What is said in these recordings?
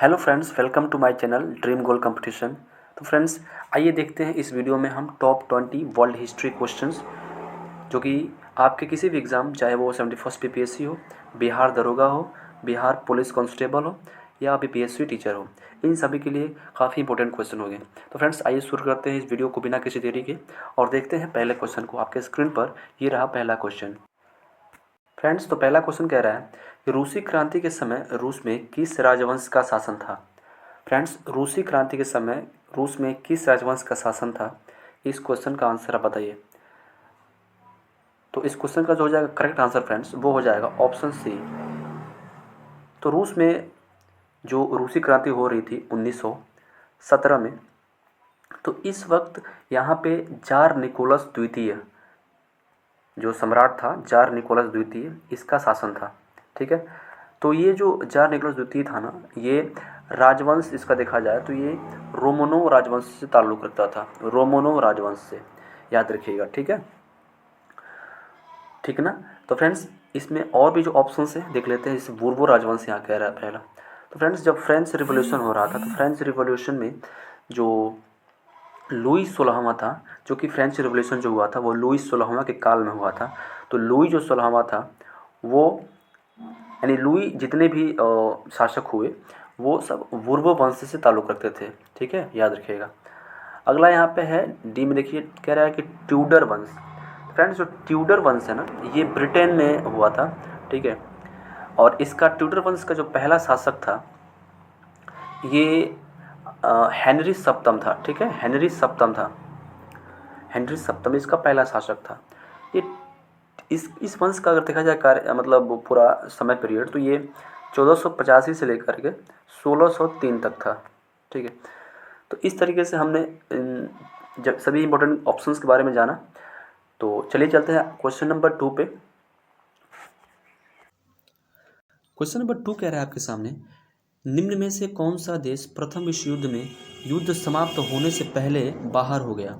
Hello friends, welcome to my channel dream goal competition. तो friends, आइए देखते हैं इस वीडियो में हम टॉप 20 वर्ल्ड हिस्ट्री क्वेश्चंस जो कि आपके किसी भी एग्ज़ाम, चाहे वो 71st पीपीएससी हो, बिहार दरोगा हो, बिहार पुलिस कांस्टेबल हो या बीपीएससी टीचर हो, इन सभी के लिए काफ़ी इंपॉर्टेंट क्वेश्चन होंगे। तो फ्रेंड्स, आइए शुरू करते हैं इस वीडियो को बिना किसी देरी के और देखते हैं पहले क्वेश्चन को। आपके स्क्रीन पर ये रहा पहला क्वेश्चन। फ्रेंड्स, तो पहला क्वेश्चन कह रहा है कि रूसी क्रांति के समय रूस में किस राजवंश का शासन था। फ्रेंड्स, रूसी क्रांति के समय रूस में किस राजवंश का शासन था, इस क्वेश्चन का आंसर आप बताइए। तो इस क्वेश्चन का जो हो जाएगा करेक्ट आंसर फ्रेंड्स, वो हो जाएगा ऑप्शन सी। तो रूस में जो रूसी क्रांति हो रही थी 1917 में, तो इस वक्त यहाँ पे जार निकोलस द्वितीय जो सम्राट था, जार निकोलस द्वितीय, इसका शासन था। ठीक है। तो ये जो जार निकोलस द्वितीय था ना, ये राजवंश इसका देखा जाए तो ये रोमनोव राजवंश से ताल्लुक़ रखता था, रोमनोव राजवंश से, याद रखिएगा। ठीक है, ठीक ना। तो फ्रेंड्स, इसमें और भी जो ऑप्शंस हैं देख लेते हैं। जैसे बूर्बो राजवंश यहाँ कह रहा है पहला। तो फ्रेंड्स, जब फ्रेंच रिवॉल्यूशन हो रहा था, तो फ्रेंच रिवॉल्यूशन में जो लुई 16वां था, जो कि फ्रेंच रिवॉल्यूशन जो हुआ था वो लुई 16वां के काल में हुआ था। तो लुई जो 16वां था वो, यानी लुई जितने भी शासक हुए वो सब बूर्बो वंश से ताल्लुक़ रखते थे। ठीक है, याद रखिएगा। अगला यहाँ पे है डी में, देखिए कह रहा है कि ट्यूडर वंश। फ्रेंड्स, जो ट्यूडर वंश है ना, ये ब्रिटेन में हुआ था। ठीक है, और इसका ट्यूडर वंश का जो पहला शासक था ये हेनरी सप्तम था। ठीक है, हेनरी सप्तम था, हेनरी सप्तम इसका पहला शासक था। ये इस वंश का अगर देखा जाए कार्य, मतलब पूरा समय पीरियड, तो ये 1485 से लेकर के 1603 तक था। ठीक है, तो इस तरीके से हमने जब सभी इंपॉर्टेंट ऑप्शंस के बारे में जाना, तो चलिए चलते हैं क्वेश्चन नंबर 2 पे। क्वेश्चन नंबर 2 कह रहा है आपके सामने, निम्न में से कौन सा देश प्रथम विश्व युद्ध में युद्ध समाप्त होने से पहले बाहर हो गया।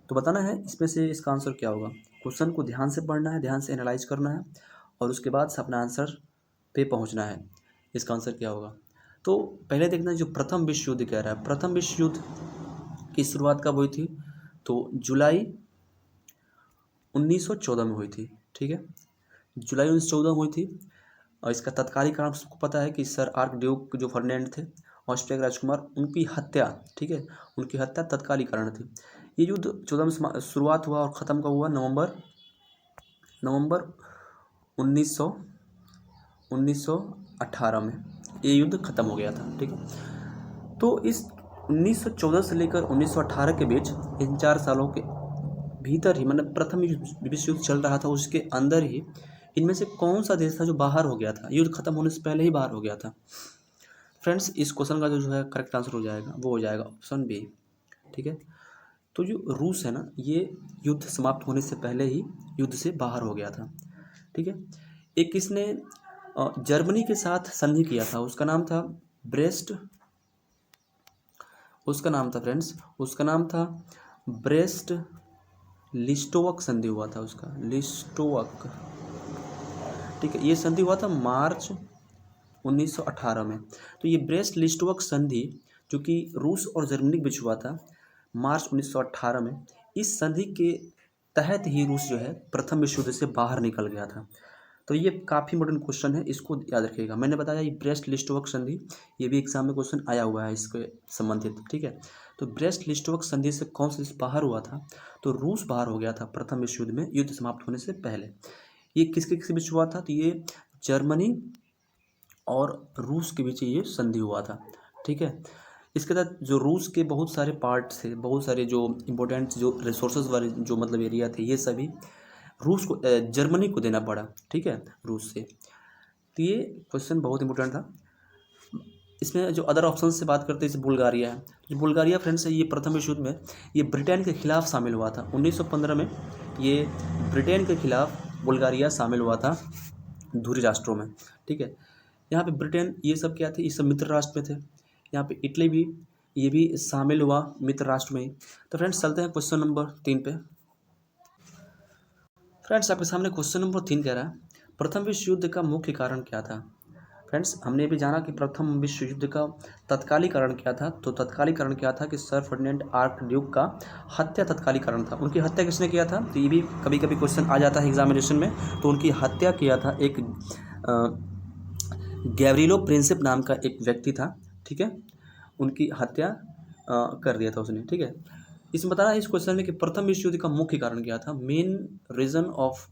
तो बताना है इसमें से इसका आंसर क्या होगा। क्वेश्चन को ध्यान से पढ़ना है, ध्यान से एनालाइज करना है और उसके बाद से अपना आंसर पे पहुंचना है। इसका आंसर क्या होगा। तो पहले देखना, जो प्रथम विश्व युद्ध कह रहा है, प्रथम विश्व युद्ध की शुरुआत कब हुई थी। तो जुलाई 1914 में हुई थी। ठीक है, जुलाई 1914 में हुई थी। और इसका तत्कालीन कारण सबको पता है कि सर आर्क ड्यूक जो फर्डिनेंड थे, ऑस्ट्रिया के राजकुमार, उनकी हत्या। ठीक है, उनकी हत्या तत्कालीन कारण थी। ये युद्ध 14 में शुरुआत हुआ और ख़त्म कब हुआ, नवंबर 1918 में ये युद्ध खत्म हो गया था। ठीक है, तो इस 1914 से लेकर 1918 के बीच, इन 4 सालों के भीतर ही, मतलब प्रथम विश्व युद्ध चल रहा था, उसके अंदर ही इनमें से कौन सा देश था जो बाहर हो गया था, युद्ध खत्म होने से पहले ही बाहर हो गया था। फ्रेंड्स, इस क्वेश्चन का जो है करेक्ट आंसर हो जाएगा, वो हो जाएगा ऑप्शन बी। ठीक है, तो जो रूस है ना, ये युद्ध समाप्त होने से पहले ही युद्ध से बाहर हो गया था। ठीक है, एक किसने जर्मनी के साथ संधि किया था, उसका नाम था ब्रेस्ट, उसका नाम था फ्रेंड्स, उसका नाम था ब्रेस्ट लिस्टोवक संधि हुआ था उसका, लिस्टोवक। ठीक है, ये संधि हुआ था मार्च 1918 में। तो ये ब्रेस्ट लिस्टोवक संधि जो कि रूस और जर्मनी के बीच हुआ था मार्च 1918 में, इस संधि के तहत ही रूस जो है प्रथम विश्व युद्ध से बाहर निकल गया था। तो ये काफ़ी इंपॉर्टेंट क्वेश्चन है, इसको याद रखिएगा। मैंने बताया ये ब्रेस्ट लिस्टोवक संधि, ये भी एग्जाम में क्वेश्चन आया हुआ है इसके संबंधित। ठीक है, तो ब्रेस्ट लिस्टोवक संधि से कौन सा देश बाहर हुआ था, तो रूस बाहर हो गया था प्रथम विश्व युद्ध में, युद्ध समाप्त होने से पहले। ये किसके बीच हुआ था, तो ये जर्मनी और रूस के बीच ये संधि हुआ था। ठीक है, इसके तहत जो रूस के बहुत सारे पार्ट थे, बहुत सारे जो इम्पोर्टेंट जो रिसोर्सेज वाले जो मतलब एरिया थे, ये सभी रूस को, जर्मनी को देना पड़ा। ठीक है, रूस से। तो ये क्वेश्चन बहुत इंपॉर्टेंट था। इसमें जो अदर ऑप्शन से बात करते हैं, जैसे बुल्गारिया है, जो बुल्गारिया फ्रेंड्स है, ये प्रथम विश्व युद्ध में ये ब्रिटेन के खिलाफ शामिल हुआ था। 1915 में ये ब्रिटेन के खिलाफ बुल्गारिया शामिल हुआ था धुरी राष्ट्रों में। ठीक है, यहाँ पे ब्रिटेन ये सब क्या थे, ये सब मित्र राष्ट्र में थे। यहाँ पे इटली भी, ये भी शामिल हुआ मित्र राष्ट्र में ही। तो फ्रेंड्स, चलते हैं क्वेश्चन नंबर 3 पे। फ्रेंड्स, आपके सामने क्वेश्चन नंबर 3 कह रहा है, प्रथम विश्व युद्ध का मुख्य कारण क्या था। फ्रेंड्स हमने भी जाना कि प्रथम विश्व युद्ध का तत्कालीकरण क्या था। तो तत्कालीकरण क्या था कि सर फर्डिनेंड आर्कड्यूक का हत्या तत्कालीकरण था। उनकी हत्या किसने किया था, तो ये भी कभी कभी क्वेश्चन आ जाता है एग्जामिनेशन में। तो उनकी हत्या किया था एक गैब्रिलो प्रिंसिप नाम का एक व्यक्ति था, ठीक है, उनकी हत्या कर दिया था उसने, ठीक है। इसमें बताना है इस क्वेश्चन में कि प्रथम विश्व युद्ध का मुख्य कारण क्या था, main reason of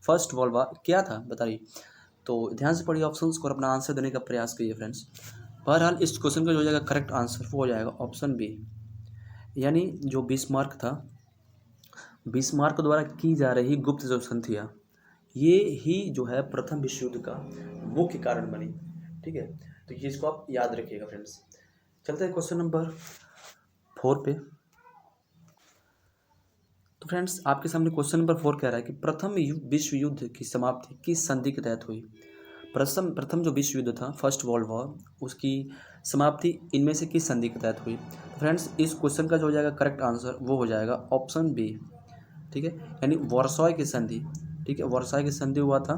first world war क्या था, बताइए। तो ध्यान से पढ़िए ऑप्शंस को और अपना आंसर देने का प्रयास कीजिए फ्रेंड्स। बहरहाल इस क्वेश्चन का जो हो जाएगा करेक्ट आंसर वो हो जाएगा ऑप्शन बी, यानी जो बिस्मार्क था, बिस्मार्क द्वारा की जा रही गुप्त जो संधियाँ, ये ही जो है प्रथम विश्व युद्ध का मुख्य कारण बनी, ठीक है। तो ये इसको आप याद रखिएगा फ्रेंड्स। चलते हैं क्वेश्चन नंबर 4 पे। तो फ्रेंड्स आपके सामने क्वेश्चन नंबर 4 कह रहा है कि प्रथम विश्व युद्ध की समाप्ति किस संधि के तहत हुई। प्रथम जो विश्व युद्ध था फर्स्ट वर्ल्ड वॉर, उसकी समाप्ति इनमें से किस संधि के तहत हुई। तो फ्रेंड्स इस क्वेश्चन का जो हो जाएगा करेक्ट आंसर वो हो जाएगा ऑप्शन बी, ठीक है, यानी वर्साय की संधि, ठीक है। वर्साय की संधि हुआ था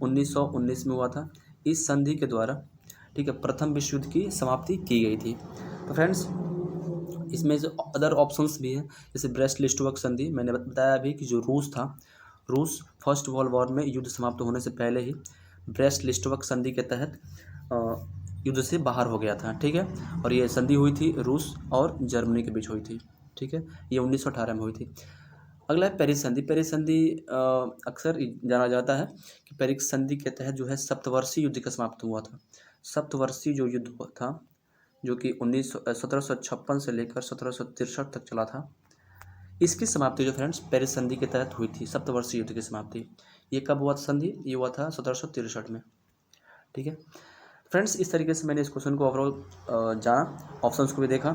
1919 में हुआ था। इस संधि के द्वारा, ठीक है, प्रथम विश्व युद्ध की समाप्ति की गई थी। तो फ्रेंड्स इसमें जो अदर ऑप्शंस भी हैं, जैसे ब्रेस्ट लिस्टवर्क संधि, मैंने बताया अभी कि जो रूस था, रूस फर्स्ट वर्ल्ड वॉर में युद्ध समाप्त होने से पहले ही ब्रेस्ट लिस्टवर्क संधि के तहत युद्ध से बाहर हो गया था, ठीक है। और ये संधि हुई थी रूस और जर्मनी के बीच हुई थी, ठीक है, ये 1918 में हुई थी। अगला है पेरिस संधि। पेरिस संधि अक्सर जाना जाता है कि पेरिस संधि के तहत जो है सप्तवर्षीय युद्ध का समाप्त हुआ था। सप्तवर्षीय जो युद्ध हुआ था, जो कि 1756 से लेकर 1763 तक चला था, इसकी समाप्ति जो फ्रेंड्स पेरिस संधि के तहत हुई थी, सप्तवर्षीय युद्ध की समाप्ति। ये कब हुआ था संधि, ये हुआ था 1763 में, ठीक है फ्रेंड्स। इस तरीके से मैंने इस क्वेश्चन को ओवरऑल जाना, ऑप्शंस को भी देखा।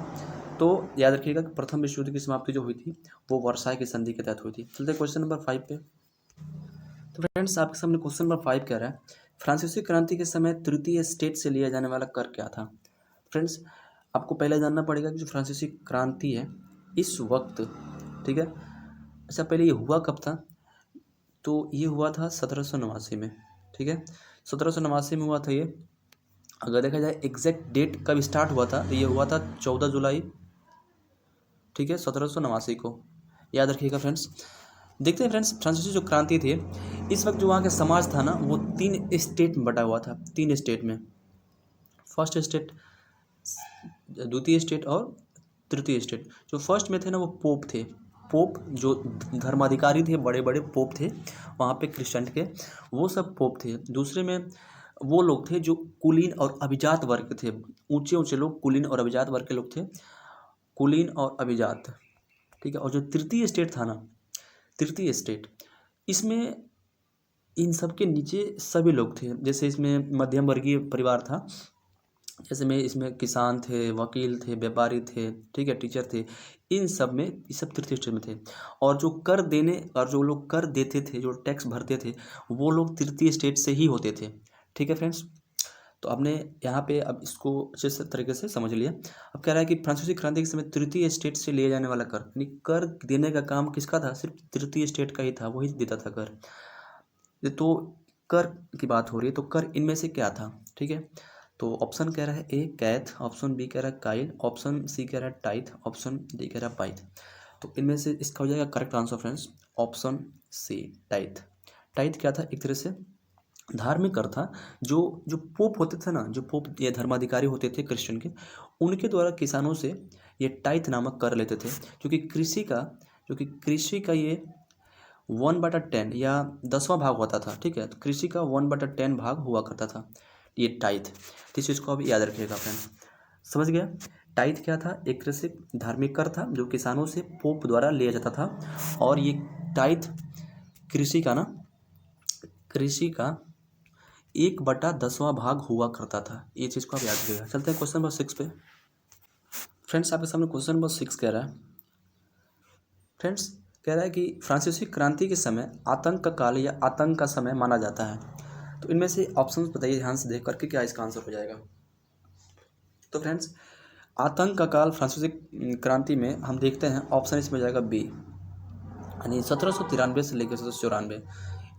तो याद रखिएगा कि प्रथम विश्व युद्ध की समाप्ति जो हुई थी वो वर्साय की संधि के तहत हुई थी। चलते क्वेश्चन नंबर 5 पे। तो फ्रेंड्स आपके सामने क्वेश्चन नंबर 5 कह रहा है फ्रांसीसी क्रांति के समय तृतीय स्टेट से लिया जाने वाला कर क्या था। फ्रेंड्स आपको पहले जानना पड़ेगा कि जो फ्रांसीसी क्रांति है इस वक्त, ठीक है, अच्छा पहले ये हुआ कब था, तो ये हुआ था 1789 में, ठीक है, 1789 में हुआ था ये। अगर देखा जाए एग्जैक्ट डेट कब स्टार्ट हुआ था, तो ये हुआ था 14 जुलाई, ठीक है, 1789 को, याद रखिएगा फ्रेंड्स। देखते हैं फ्रेंड्स फ्रांसीसी जो क्रांति थी, इस वक्त जो वहाँ का समाज था ना वो 3 स्टेट में बटा हुआ था, 3 स्टेट में, फर्स्ट स्टेट, द्वितीय स्टेट और तृतीय स्टेट। जो फर्स्ट में थे ना वो पोप थे, पोप जो धर्माधिकारी थे, बड़े बड़े पोप थे वहाँ पे क्रिश्चियन के, वो सब पोप थे। दूसरे में वो लोग थे जो कुलीन और अभिजात वर्ग के थे, ऊंचे ऊंचे लोग कुलीन और अभिजात वर्ग के लोग थे, कुलीन और अभिजात, ठीक है। और जो तृतीय स्टेट था ना, तृतीय स्टेट, इसमें इन सब के नीचे सभी लोग थे, जैसे इसमें मध्यम वर्गीय परिवार था, जैसे में इसमें किसान थे, वकील थे, व्यापारी थे, ठीक है, टीचर थे, इन सब में ये सब तृतीय स्टेट में थे। और जो कर देने और जो लोग कर देते थे, जो टैक्स भरते थे, वो लोग तृतीय स्टेट से ही होते थे, ठीक है फ्रेंड्स। तो आपने यहाँ पे अब इसको अच्छे से तरीके से समझ लिया। अब कह रहा है कि फ्रांसीसी क्रांति के समय तृतीय स्टेट से लिए जाने वाला कर, यानी कर देने का काम किसका था, सिर्फ तृतीय स्टेट का ही था, वही देता था कर। तो कर की बात हो रही है, तो कर इनमें से क्या था, ठीक है। तो ऑप्शन कह रहा है ए कैथ, ऑप्शन बी कह रहा है काइल, ऑप्शन सी कह रहा है टाइथ, ऑप्शन डी कह रहा है पाइथ। तो इनमें से इसका हो जाएगा correct answer friends option C tithe. Tithe क्या था, एक तरह से धार्मिक कर था। जो जो पोप होते थे ना, जो पोप ये धर्माधिकारी होते थे क्रिश्चियन के, उनके द्वारा किसानों से ये टाइथ नामक कर लेते थे, क्योंकि कृषि का ये 1/10 या 10वां भाग होता था, ठीक है। तो कृषि का 1/10 भाग हुआ करता था ये टाइथ। तो इस चीज़ को अभी याद रखिएगा फ्रेंड, समझ गया। टाइथ क्या था, एक तरह से धार्मिक कर था जो किसानों से पोप द्वारा लिया जाता था, और ये टाइथ कृषि का 1/10वां भाग हुआ करता था। ये चीज़ को आप याद रखिएगा। चलते हैं क्वेश्चन नंबर 6 पे। फ्रेंड्स आपके सामने क्वेश्चन नंबर 6 कह रहा है, फ्रेंड्स कह रहा है कि फ्रांसीसी क्रांति के समय आतंक का काल या आतंक का समय माना जाता है। तो इनमें से ऑप्शंस बताइए ध्यान से देख करके, क्या इसका आंसर हो जाएगा। तो फ्रेंड्स आतंक का काल फ्रांसीसी क्रांति में हम देखते हैं, ऑप्शन इसमें हो जाएगा बी, यानी 1793 से लेकर 1794।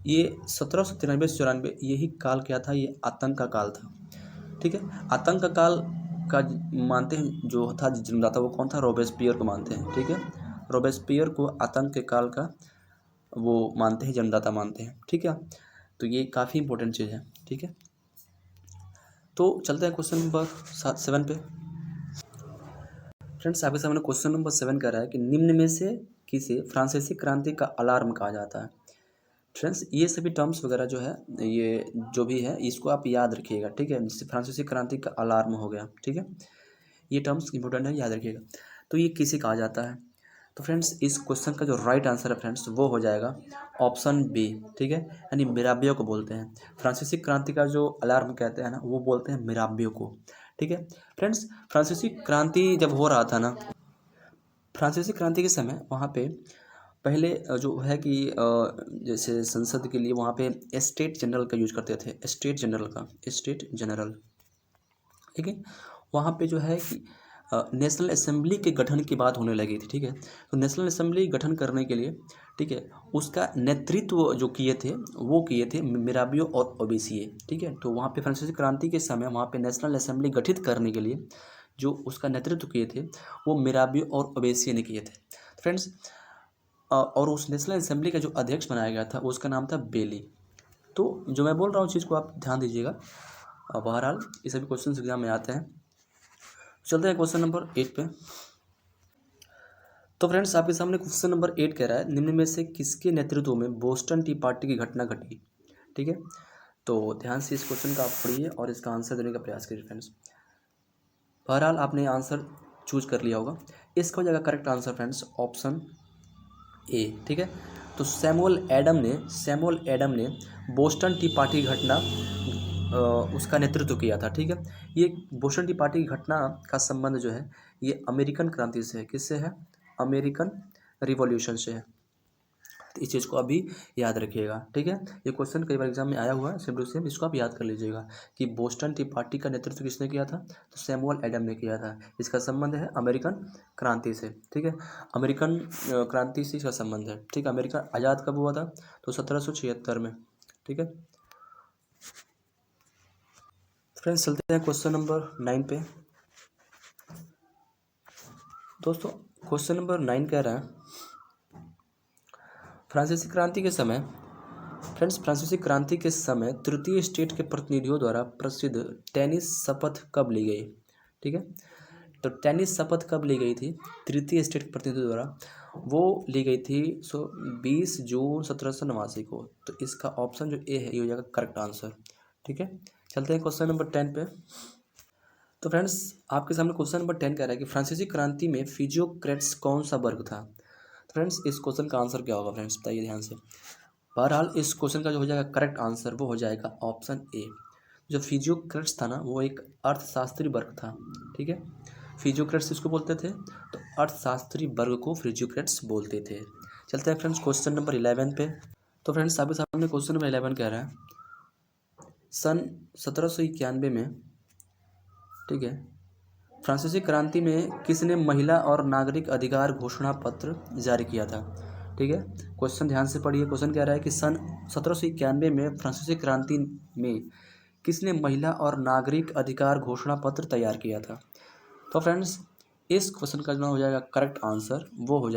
ये 1793 से 94 यही काल क्या था, ये आतंक का काल था। ठीक है, आतंक का काल का मानते हैं जो था जन्मदाता वो कौन था, रोबेस्पियर को मानते हैं। ठीक है, रोबेस्पियर को आतंक के काल का वो मानते हैं, जन्मदाता मानते हैं। ठीक है, तो ये काफ़ी इंपॉर्टेंट चीज़ है। ठीक है, तो चलते हैं क्वेश्चन नंबर 7 पे। फ्रेंड्स आपके सामने क्वेश्चन नंबर 7 कह रहा है कि निम्न में से किसे फ्रांसीसी क्रांति का अलार्म कहा जाता है। फ्रेंड्स ये सभी टर्म्स वगैरह जो है, ये जो भी है इसको आप याद रखिएगा। ठीक है, जैसे फ्रांसीसी क्रांति का अलार्म हो गया। ठीक है, ये टर्म्स इंपॉर्टेंट है, याद रखिएगा। तो ये किसे कहा जाता है, तो फ्रेंड्स इस क्वेश्चन का जो राइट आंसर है फ्रेंड्स वो हो जाएगा ऑप्शन बी। ठीक है, यानी मिराबियो को बोलते हैं। फ्रांसीसी क्रांति का जो अलार्म कहते हैं ना, वो बोलते हैं मिराबियो को। ठीक है फ्रेंड्स, फ्रांसीसी क्रांति जब हो रहा था ना, फ्रांसीसी क्रांति के समय वहाँ पे पहले जो है कि जैसे संसद के लिए वहाँ पे स्टेट जनरल का यूज करते थे, स्टेट जनरल का, स्टेट जनरल। ठीक है, वहाँ पे जो है कि नेशनल असेंबली के गठन की बात होने लगी थी। ठीक है, तो नेशनल असेंबली गठन करने के लिए, ठीक है, उसका नेतृत्व जो किए थे वो किए थे मिराबियो और ओबेसिए। ठीक है, तो वहाँ पे फ्रांसीसी क्रांति के समय वहाँ पे नेशनल असेंबली गठित करने के लिए जो उसका नेतृत्व किए थे वो मिराबियो और ओबेसिए ने किए थे फ्रेंड्स। और उस नेशनल असेंबली का जो अध्यक्ष बनाया गया था उसका नाम था बेली। तो जो मैं बोल रहा हूँ चीज़ को आप ध्यान दीजिएगा। बहरहाल ये सभी क्वेश्चन एग्जाम में आते हैं। चलते हैं क्वेश्चन नंबर 8 पे। तो फ्रेंड्स आपके सामने क्वेश्चन नंबर 8 कह रहा है निम्न में से किसके नेतृत्व में बोस्टन टी पार्टी की घटना घटी। ठीक है, तो ध्यान से इस क्वेश्चन का आप पढ़िए और इसका आंसर देने का प्रयास करिए फ्रेंड्स। बहरहाल आपने आंसर चूज कर लिया होगा। इसका हो जाएगा correct answer friends option A. ठीक है, तो सैमुअल एडम ने बोस्टन टी पार्टी की घटना उसका नेतृत्व किया था। ठीक है, ये बोस्टन टी पार्टी की घटना का संबंध जो है ये अमेरिकन क्रांति से है। किससे है, अमेरिकन रिवॉल्यूशन से है। तो इस चीज़ को अभी याद रखिएगा। ठीक है, ये क्वेश्चन कई बार एग्जाम में आया हुआ है सेम टू सेम, इसको आप याद कर लीजिएगा कि बोस्टन टी पार्टी का नेतृत्व किसने किया था, तो सैमुअल एडम ने किया था। इसका संबंध है अमेरिकन क्रांति से। ठीक है, अमेरिकन क्रांति से इसका संबंध है। ठीक है, अमेरिका आज़ाद कब हुआ था, तो 1776 में। ठीक है फ्रेंड्स, चलते हैं क्वेश्चन नंबर 9 पे। दोस्तों क्वेश्चन नंबर 9 कह रहा है फ्रांसीसी क्रांति के समय, फ्रेंड्स फ्रांसीसी क्रांति के समय तृतीय स्टेट के प्रतिनिधियों द्वारा प्रसिद्ध टेनिस शपथ कब ली गई। ठीक है, तो टेनिस शपथ कब ली गई थी तृतीय स्टेट के प्रतिनिधियों द्वारा, वो ली गई थी 20 जून 1789 को। तो इसका ऑप्शन जो ए है ये हो जाएगा करेक्ट आंसर। ठीक है, चलते हैं क्वेश्चन नंबर 10 पे। तो फ्रेंड्स आपके सामने क्वेश्चन नंबर 10 कह रहा है कि फ्रांसीसी क्रांति में फिजियोक्रेट्स कौन सा वर्ग था। तो फ्रेंड्स इस क्वेश्चन का आंसर क्या होगा फ्रेंड्स, बताइए ध्यान से। बहरहाल इस क्वेश्चन का जो हो जाएगा करेक्ट आंसर वो हो जाएगा ऑप्शन ए। जो फिजियोक्रेट्स था ना वो एक अर्थशास्त्री वर्ग था। ठीक है, फिजियोक्रेट्स इसको बोलते थे, तो अर्थशास्त्री वर्ग को फिजियोक्रेट्स बोलते थे। चलते हैं फ्रेंड्स क्वेश्चन नंबर 11 पे। तो फ्रेंड्स आपके सामने क्वेश्चन नंबर 11 कह रहा है सन 1791 में, ठीक है, फ्रांसीसी क्रांति में किसने महिला और नागरिक अधिकार घोषणा पत्र जारी किया था। ठीक है, क्वेश्चन ध्यान से पढ़िए। क्वेश्चन कह रहा है कि सन 1791 में फ्रांसीसी क्रांति में किसने महिला और नागरिक अधिकार घोषणा पत्र तैयार किया था। तो फ्रेंड्स इस क्वेश्चन का जो हो जाएगा करेक्ट आंसर वो हो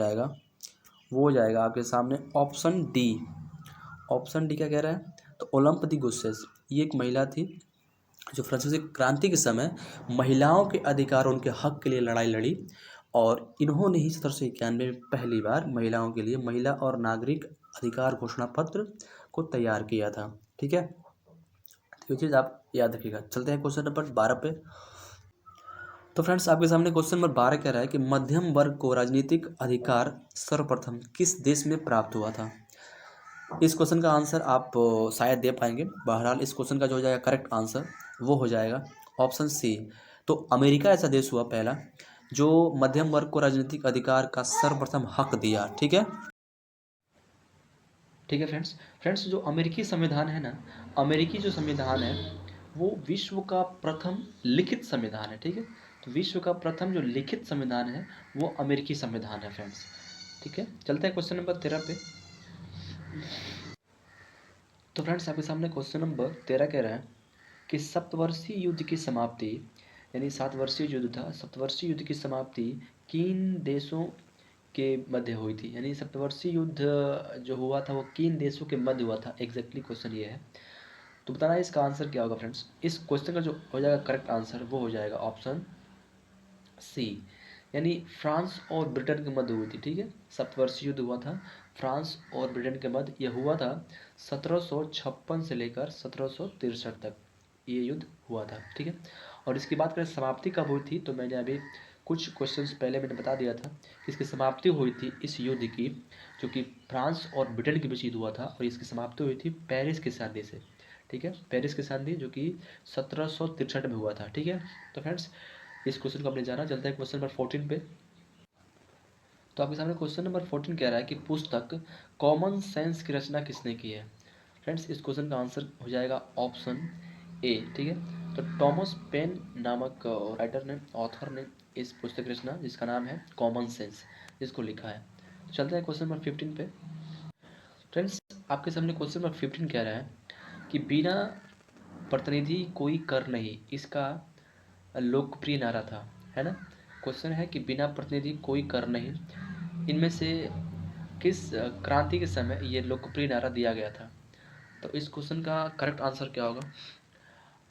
जाएगा आपके सामने ऑप्शन डी। ऑप्शन डी क्या कह रहा है, तो ओलंप दी गुस्सेस, ये एक महिला थी जो फ्रांसीसी क्रांति के समय महिलाओं के अधिकार उनके हक के लिए लड़ाई लड़ी, और इन्होंने ही 1791 में पहली बार महिलाओं के लिए महिला और नागरिक अधिकार घोषणा पत्र को तैयार किया था। ठीक है, तो ये चीज़ आप याद रखिएगा। चलते हैं क्वेश्चन नंबर 12 पे। तो फ्रेंड्स आपके सामने क्वेश्चन नंबर 12 कह रहा है कि मध्यम वर्ग को राजनीतिक अधिकार सर्वप्रथम किस देश में प्राप्त हुआ था। इस क्वेश्चन का आंसर आप शायद दे पाएंगे। बहरहाल इस क्वेश्चन का जो हो जाएगा करेक्ट आंसर वो हो जाएगा ऑप्शन सी। तो अमेरिका ऐसा देश हुआ पहला जो मध्यम वर्ग को राजनीतिक अधिकार का सर्वप्रथम हक दिया। ठीक है, ठीक है फ्रेंड्स। फ्रेंड्स जो अमेरिकी संविधान है ना, अमेरिकी जो संविधान है वो विश्व का प्रथम लिखित संविधान है। ठीक है, तो विश्व का प्रथम जो लिखित संविधान है वो अमेरिकी संविधान है फ्रेंड्स। ठीक है, चलते हैं क्वेश्चन नंबर 13 पे। तो फ्रेंड्स आपके सामने क्वेश्चन नंबर 13 कह रहा है कि सप्तवर्षीय युद्ध की समाप्ति, यानी 7 वर्षीय युद्ध था, सप्तवर्षीय युद्ध की समाप्ति किन देशों के मध्य हुई थी। यानी सप्तवर्षीय युद्ध जो हुआ था वो किन देशों के मध्य हुआ था, एग्जैक्टली क्वेश्चन ये है। तो बताना है इसका आंसर क्या होगा फ्रेंड्स। इस क्वेश्चन का जो हो जाएगा करेक्ट आंसर वो हो जाएगा ऑप्शन सी, यानी फ्रांस और ब्रिटेन के मध्य हुई थी। ठीक है, सप्तवर्षीय युद्ध हुआ था फ्रांस और ब्रिटेन के मध्य, यह हुआ था 1756 से लेकर 1763 तक ये युद्ध हुआ था। ठीक है, और इसकी बात करें समाप्ति कब हुई थी, तो मैंने अभी कुछ क्वेश्चंस पहले मैंने बता दिया था कि इसकी समाप्ति हुई थी इस युद्ध की, जो कि फ्रांस और ब्रिटेन के बीच युद्ध हुआ था, और इसकी समाप्ति हुई थी पेरिस की संधि से। ठीक है, पेरिस की संधि जो कि 1763 में हुआ था। ठीक है, तो फ्रेंड्स इस क्वेश्चन को हमने जाना। चलते हैं क्वेश्चन नंबर 14 पे। तो आपके सामने क्वेश्चन नंबर 14 कह रहा है कि पुस्तक कॉमन सेंस की रचना किसने की है। फ्रेंड्स इस क्वेश्चन का आंसर हो जाएगा ऑप्शन ए। ठीक है, तो टॉमस पेन नामक राइटर ने, ऑथर ने इस पुस्तक की रचना, जिसका नाम है कॉमन सेंस, इसको लिखा है। तो चलते हैं क्वेश्चन नंबर 15 पे। फ्रेंड्स आपके सामने क्वेश्चन नंबर 15 कह रहा है कि बिना प्रतिनिधि कोई कर नहीं, इसका लोकप्रिय नारा था, है ना। क्वेश्चन है कि बिना प्रतिनिधि कोई कर नहीं, इनमें से किस क्रांति के समय ये लोकप्रिय नारा दिया गया था। तो इस क्वेश्चन का करेक्ट आंसर क्या होगा,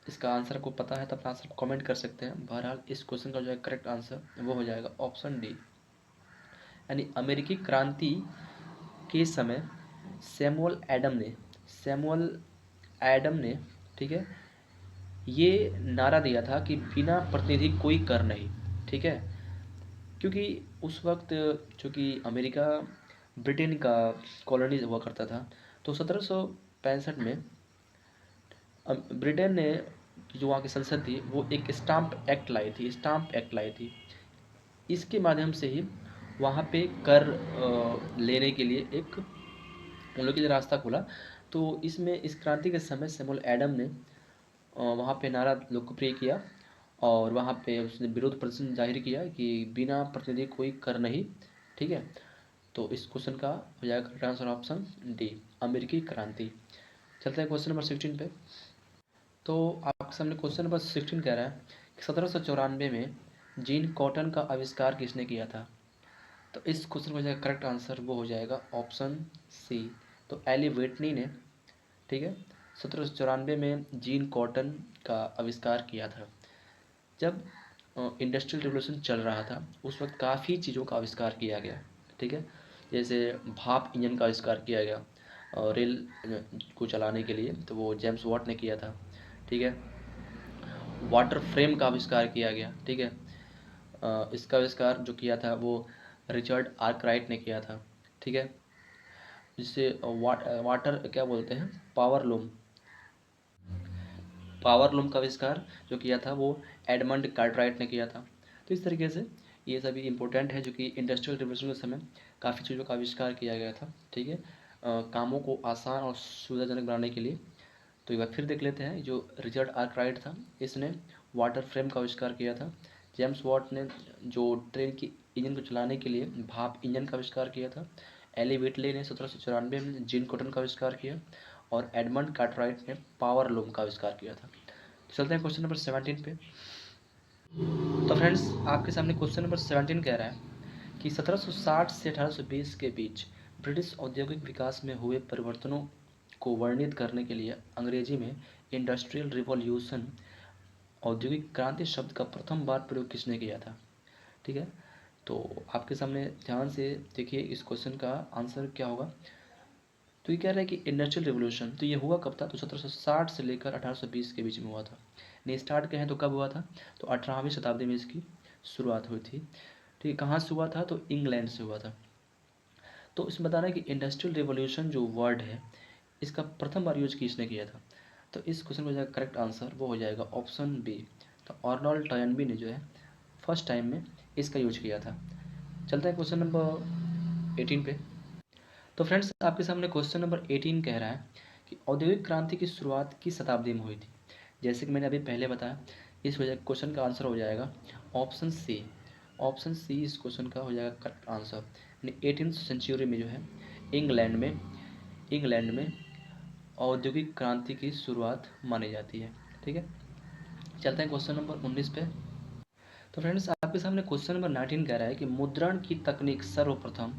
इसका आंसर को पता है तो अपना आंसर कमेंट कर सकते हैं। बहरहाल इस क्वेश्चन का जो है करेक्ट आंसर वो हो जाएगा ऑप्शन डी, यानी अमेरिकी क्रांति के समय सैमुअल एडम ने, ठीक है, ये नारा दिया था कि बिना प्रतिनिधि कोई कर नहीं। ठीक है, क्योंकि उस वक्त चूँकि अमेरिका ब्रिटेन का कॉलोनी हुआ करता था, तो 1765 में ब्रिटेन ने, जो वहाँ की संसद थी, वो एक स्टाम्प एक्ट लाई थी। इसके माध्यम से ही वहाँ पे कर लेने के लिए एक उन लोग के लिए रास्ता खुला। तो इसमें इस क्रांति के समय सैमुअल एडम ने वहाँ पे नारा लोकप्रिय किया, और वहाँ पे उसने विरोध प्रदर्शन जाहिर किया कि बिना प्रतिनिधि कोई कर नहीं। ठीक है, तो इस क्वेश्चन का हो जाएगा करेक्ट आंसर ऑप्शन डी, अमेरिकी क्रांति। चलते हैं क्वेश्चन नंबर 16 पे। तो आपके सामने क्वेश्चन नंबर 16 कह रहा है कि 1794 में जीन कॉटन का आविष्कार किसने किया था। तो इस क्वेश्चन का हो जाएगा करेक्ट आंसर वो हो जाएगा ऑप्शन सी, तो एली व्हिटनी ने, ठीक है, 1794 में जीन कॉटन का आविष्कार किया था। जब इंडस्ट्रियल रिवोल्यूशन चल रहा था उस वक्त काफ़ी चीज़ों का आविष्कार किया गया। ठीक है, जैसे भाप इंजन का आविष्कार किया गया और रेल को चलाने के लिए, तो वो जेम्स वाट ने किया था। ठीक है, वाटर फ्रेम का आविष्कार किया गया। ठीक है, इसका आविष्कार जो किया था वो रिचर्ड आर्कराइट ने किया था। ठीक है, जिससे वाटर क्या बोलते हैं, पावर लूम का आविष्कार जो किया था वो एडमंड कार्टराइट ने किया था। तो इस तरीके से ये सभी इंपॉर्टेंट है जो कि इंडस्ट्रियल रिवोल्यूशन के समय काफ़ी चीज़ों का आविष्कार किया गया था। ठीक है, कामों को आसान और सुविधाजनक बनाने के लिए। तो एक बार फिर देख लेते हैं, जो रिचर्ड आर्कराइट था इसने वाटर फ्रेम का आविष्कार किया था। जेम्स वाट ने जो ट्रेन की इंजन को चलाने के लिए भाप इंजन का आविष्कार किया था। एली व्हिटले ने 1794 में जीन कॉटन का आविष्कार किया, और एडमंड कार्टराइट ने पावर लूम का आविष्कार किया था। चलते हैं क्वेश्चन नंबर 17 पे। तो फ्रेंड्स आपके सामने क्वेश्चन नंबर 17 कह रहा है कि 1760 से 1820 के बीच ब्रिटिश औद्योगिक विकास में हुए परिवर्तनों को वर्णित करने के लिए अंग्रेजी में इंडस्ट्रियल रिवॉल्यूशन, औद्योगिक क्रांति शब्द का प्रथम बार प्रयोग किसने किया था। ठीक है, तो आपके सामने ध्यान से देखिए इस क्वेश्चन का आंसर क्या होगा। तो ये कह रहा है कि इंडस्ट्रियल रिवोल्यूशन तो ये हुआ कब था, तो 1760 से लेकर 1820 के बीच में हुआ था। नहीं स्टार्ट कहें तो कब हुआ था, तो 18वीं शताब्दी में इसकी शुरुआत हुई थी। ठीक है, कहाँ से हुआ था, तो इंग्लैंड से हुआ था। तो इसमें बताना है कि इंडस्ट्रियल रिवोल्यूशन जो वर्ड है इसका प्रथम बार यूज किसने किया था। तो इस क्वेश्चन का करेक्ट आंसर वो हो जाएगा ऑप्शन बी, तो अर्नोल्ड टॉयनबी ने जो है फर्स्ट टाइम में इसका यूज किया था। चलता है क्वेश्चन नंबर 18 पे। तो फ्रेंड्स आपके सामने क्वेश्चन नंबर 18 कह रहा है कि औद्योगिक क्रांति की शुरुआत किस शताब्दी में हुई थी। जैसे कि मैंने अभी पहले बताया, इस वजह क्वेश्चन का आंसर हो जाएगा ऑप्शन सी। ऑप्शन सी इस क्वेश्चन का हो जाएगा करेक्ट आंसर, यानी 18th सेंचुरी में जो है इंग्लैंड में औद्योगिक क्रांति की शुरुआत मानी जाती है। ठीक है, चलते हैं क्वेश्चन नंबर 19 पे। तो फ्रेंड्स आपके सामने क्वेश्चन नंबर 19 कह रहा है कि मुद्रण की तकनीक सर्वप्रथम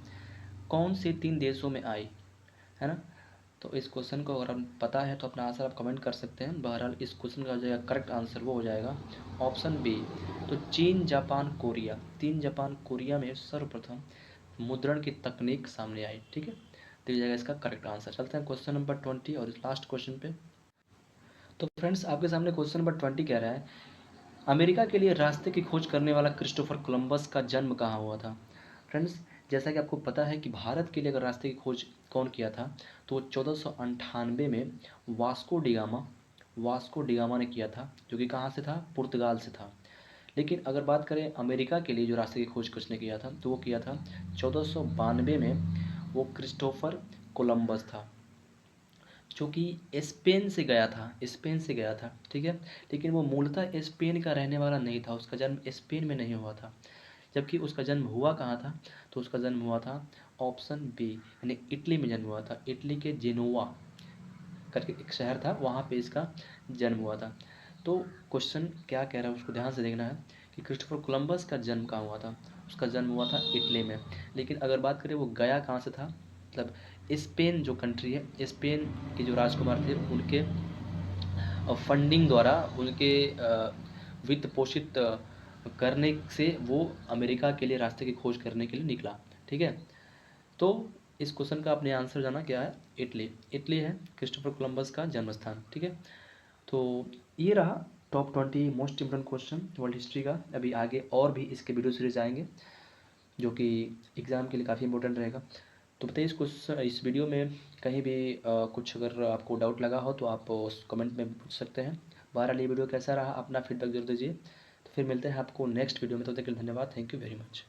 कौन से 3 देशों में आई, है ना। तो इस क्वेश्चन को अगर आप पता है तो अपना आंसर आप कमेंट कर सकते हैं। बहरहाल इस क्वेश्चन का जो करेक्ट आंसर वो हो जाएगा ऑप्शन बी। तो चीन, जापान, कोरिया, जापान कोरिया में सर्वप्रथम मुद्रण की तकनीक सामने आई। ठीक है, तो ये जाएगा इसका करेक्ट आंसर। चलते हैं क्वेश्चन नंबर 20 और लास्ट क्वेश्चन पे। तो फ्रेंड्स आपके सामने क्वेश्चन नंबर 20 कह रहा है अमेरिका के लिए रास्ते की खोज करने वाला क्रिस्टोफर कोलंबस का जन्म कहाँ हुआ था। फ्रेंड्स जैसा कि आपको पता है कि भारत के लिए अगर रास्ते की खोज कौन किया था, तो 1498 में वास्को डिगामा ने किया था, जो कि कहाँ से था, पुर्तगाल से था। लेकिन अगर बात करें अमेरिका के लिए जो रास्ते की खोज किसने किया था, तो वो किया था 1492 में, वो क्रिस्टोफर कोलंबस था, जो कि स्पेन से गया था। ठीक है, लेकिन वो मूलतः स्पेन का रहने वाला नहीं था, उसका जन्म स्पेन में नहीं हुआ था। जबकि उसका जन्म हुआ कहाँ था, तो उसका जन्म हुआ था ऑप्शन बी, यानी इटली में जन्म हुआ था। इटली के जेनोवा करके एक शहर था, वहाँ पे इसका जन्म हुआ था। तो क्वेश्चन क्या कह रहा है उसको ध्यान से देखना है कि क्रिस्टोफर कोलंबस का जन्म कहाँ हुआ था। उसका जन्म हुआ था इटली में। लेकिन अगर बात करें वो गया कहाँ से था, मतलब स्पेन जो कंट्री है, स्पेन के जो राजकुमार थे उनके फंडिंग द्वारा, उनके वित्त पोषित करने से वो अमेरिका के लिए रास्ते की खोज करने के लिए निकला। ठीक है, तो इस क्वेश्चन का अपने आंसर जाना क्या है, इटली। इटली है क्रिस्टोफर कोलंबस का जन्म स्थान। ठीक है, तो ये रहा top 20 most important question world history का। अभी आगे और भी इसके वीडियो सीरीज आएंगे जो कि एग्ज़ाम के लिए काफ़ी इंपॉर्टेंट रहेगा। तो बताइए इस वीडियो में कहीं भी कुछ अगर आपको डाउट लगा हो तो आप उस कमेंट में पूछ सकते हैं। बहरहाल ये वीडियो कैसा रहा अपना फीडबैक जरूर दीजिए। तो फिर मिलते हैं आपको नेक्स्ट वीडियो में, तो तब तक के लिए धन्यवाद, थैंक यू वेरी मच।